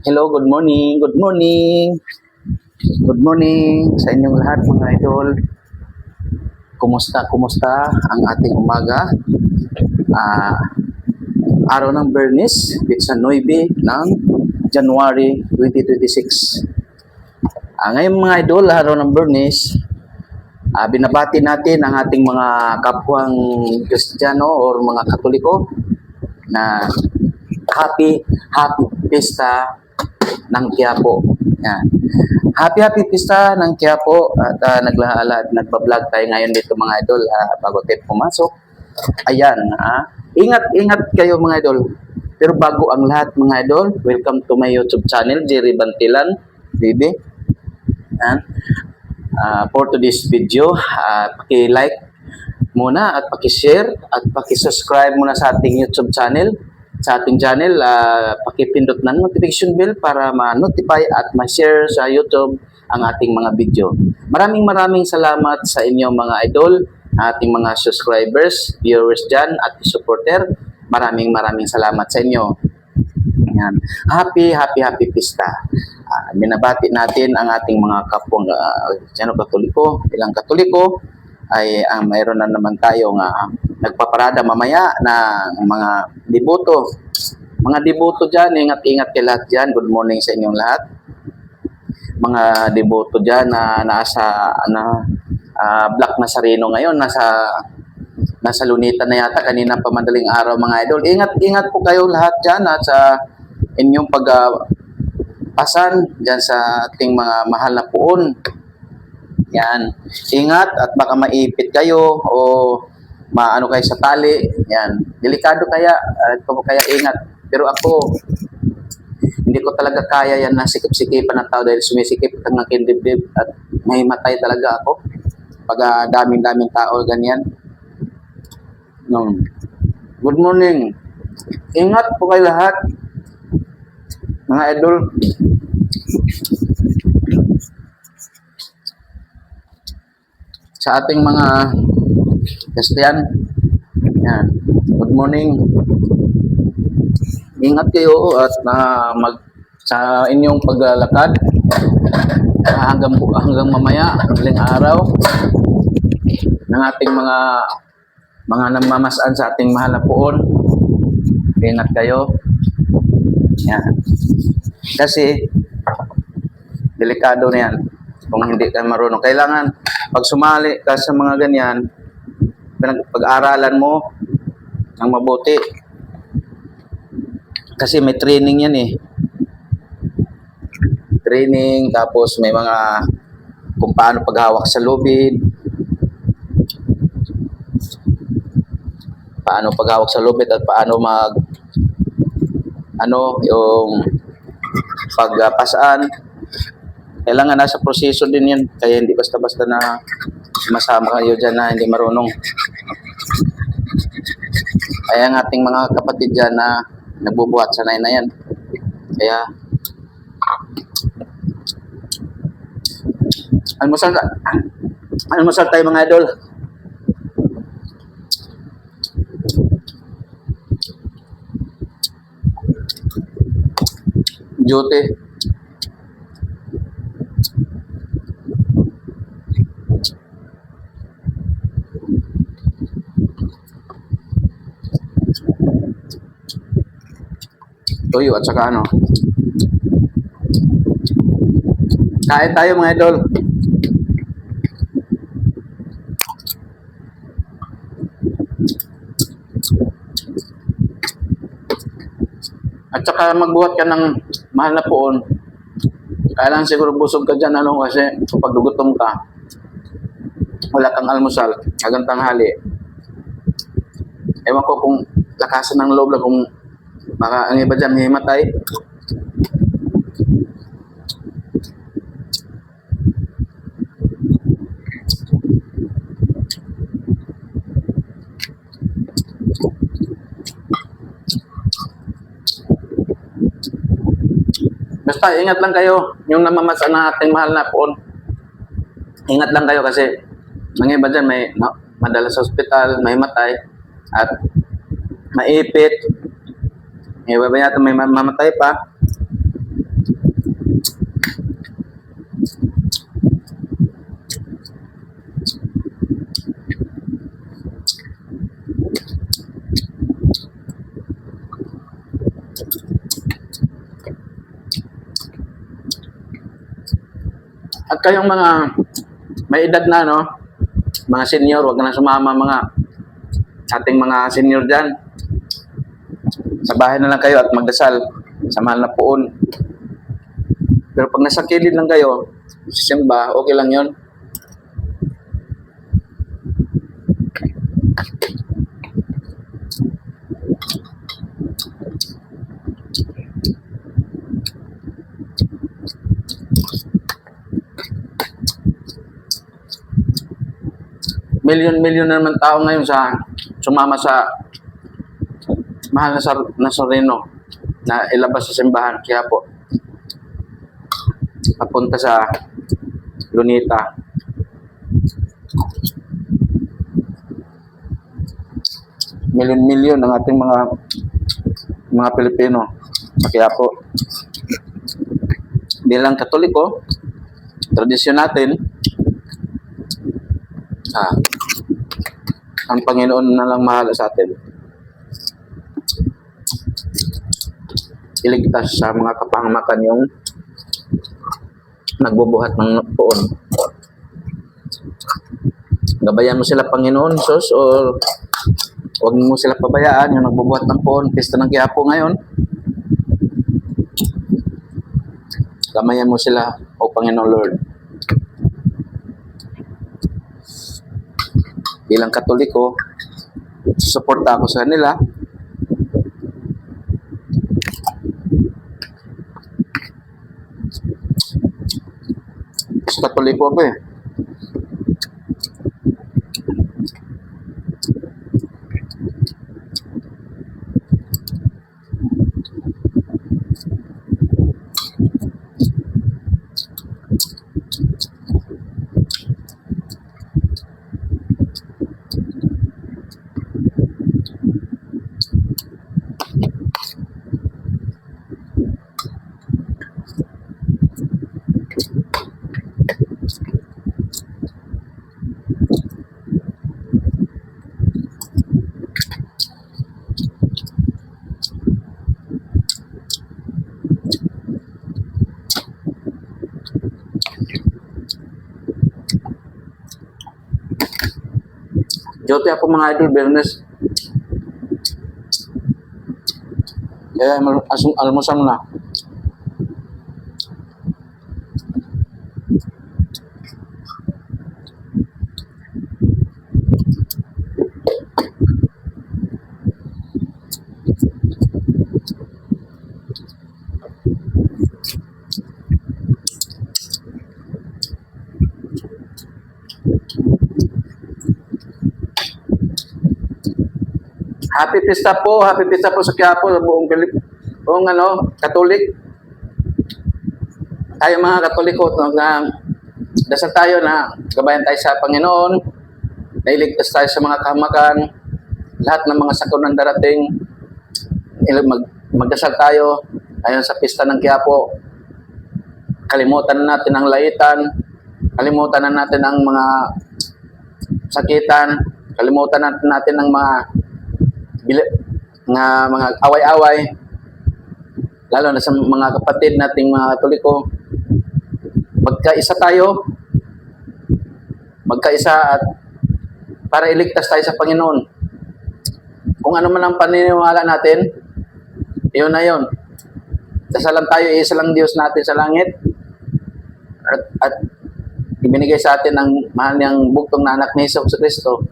Hello, good morning, good morning. Good morning sa inyong lahat mga idol. Kumusta ang ating umaga? Ah, araw ng Bernis, Pitsa 9 ng January 2026. Ngayon mga idol, araw ng Bernis, binabati natin ang ating mga kapwang Kristiyano or mga Katoliko na happy Pista ng Quiapo. Yan. Happy Pista ng Quiapo at nagba-vlog tayo ngayon dito mga idol bago tayo pumasok. Ayan, ingat kayo mga idol. Pero bago ang lahat mga idol, welcome to my YouTube channel, Jerry Bantilan TV. Yan. For today's video, paki-like muna at paki-share at paki-subscribe muna sa ating YouTube channel. Sa ating channel, pakipindot ng notification bell para ma-notify at ma-share sa YouTube ang ating mga video. Maraming salamat sa inyo mga idol, ating mga subscribers, viewers dyan at supporter. Maraming salamat sa inyo. Yan. Happy Pista. Binabati natin ang ating mga kapwang Katoliko. Ilang Katoliko ay mayroon na naman tayong nagpaparada mamaya ng mga deboto. Mga deboto dyan, ingat kayo lahat dyan. Good morning sa inyong lahat. Mga deboto dyan na nasa Black Nazareno ngayon, nasa Lunita na yata, kanina pa madaling araw mga idol. Ingat po kayo lahat dyan at sa inyong pasan dyan sa ating mga mahal na puon. Yan. Ingat at baka maipit kayo o maano kayo sa tali. Yan. Delikado kaya ingat. Pero ako, hindi ko talaga kaya yan na sikip-sikipan ng tao dahil sumisikip ang aking dibdib at mahimatay talaga ako pag daming tao ganyan. Good morning. Ingat po kayo lahat. Mga idol. Sa ating mga Kristiyan, yan. Good morning. Ingat kayo at sa inyong paglalakad hanggang mamaya, hanggang araw ng ating mga namamasaan sa ating mahal na puon. Ingat kayo. Yan. Kasi delikado na yan kung hindi ka marunong. Kailangan pag sumali ka sa mga ganyan, pag-aralan mo ng mabuti. Kasi may training yan eh. Training, tapos may mga kung paano paghawak sa lubid. Paano paghawak sa lubid at paano yung pagpasaan. Kailangan nasa proseso din yan. Kaya hindi basta-basta na masama kayo dyan na hindi marunong. Kaya ang ating mga kapatid dyan na nagbubuhat, sanay na yan. Kaya almusal tayo mga idol. Duty. Tuyo at saka kain tayo mga idol. At saka magbuhat ka ng mahal na puon. Kailangan siguro busog ka dyan kasi pag gugutom ka, wala kang almusal hanggang tanghali. Ewan ko kung lakasan ng loob lang kung baka ang iba dyan himatay. Basta ingat lang kayo, yung namamasa ng ating mahal na puon. Ingat lang kayo kasi mga iba dyan may madala sa ospital, may matay at maipit. May iba yata may mamatay pa. At kayong mga may edad na, no? Mga senior, wag na sumama mga ating mga senior dyan. Sa bahay na lang kayo at magdasal sa mahal na poon. Pero pag nasa kilid lang kayo, simba, okay lang yon. Milyon-milyon na naman tao ngayon sa sumama sa mahal na Nazareno na ilabas sa simbahan. Kaya po, papunta sa Lunita. Milyon-milyon ang ating mga Pilipino. Kaya po, bilang Katoliko, tradisyon natin, ang Panginoon na lang mahala sa atin. Iligtas sa mga kapahamakan yung nagbubuhat ng poon. Gabayan mo sila, Panginoon Sus, o huwag mo sila pabayaan yung nagbubuhat ng poon. Pista ng Quiapo ngayon. Gamayan mo sila, O Panginoon Lord. Bilang Katoliko, susuporta ako sa kanila. Sa Katoliko ako eh. Jote ako mga idol, Bernes. Kaya almusal mo na. Happy Pista po sa Quiapo, sa buong Katolik. Tayo mga Katoliko, dasal tayo na gabayan tayo sa Panginoon, nailigtas tayo sa mga kahamakan, lahat ng mga sakunang darating, magdasal tayo ayon sa Pista ng Quiapo. Kalimutan na natin ang laitan, kalimutan na natin ang mga sakitan, kalimutan natin ang mga away-away, lalo na sa mga kapatid nating mga Katoliko. Magkaisa tayo, at para iligtas tayo sa Panginoon. Kung ano man ang paniniwala natin, yun na yun. Dasalan tayo, isa lang Diyos natin sa langit, at ibinigay sa atin ang mahal niyang bugtong na anak ni Hesus Kristo.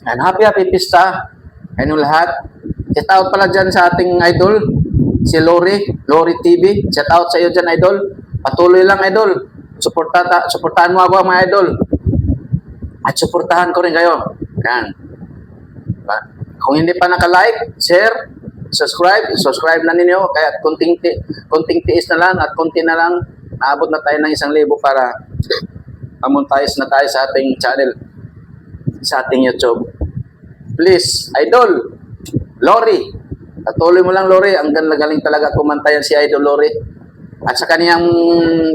And happy Pista. Ayun lahat. Shout out pala dyan sa ating idol, si Lori TV. Shout out sa iyo dyan, idol. Patuloy lang, idol. Suportahan mo ako, mga idol. At suportahan ko rin kayo. Yan. Kung hindi pa naka-like, share, subscribe na ninyo. Kaya kunting tiis na lang at kunti na lang, naabot na tayo ng 1,000 para pamonetize na tayo sa ating channel, sa ating YouTube. Please, idol, Lori, Patuloy mo lang, Lori. Ang galing talaga kumanta yan si Idol Lori. At sa kaniyang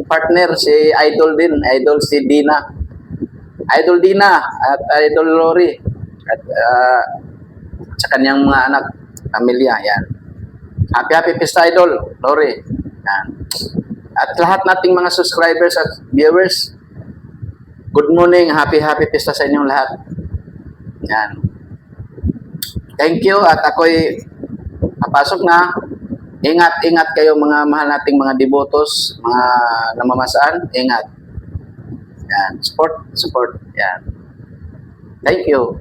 partner, si Idol din. Idol si Dina. Idol Dina at Idol Lori. At sa kaniyang mga anak, pamilya. Yan. Happy Pista, Idol Lori. Yan. At lahat nating mga subscribers at viewers, good morning. Happy Pista sa inyong lahat. Yan. Thank you. At ako'y papasok na. Ingat kayo mga mahal nating mga devotos, mga namamasaan. Ingat. Yan. Support. Yan. Thank you.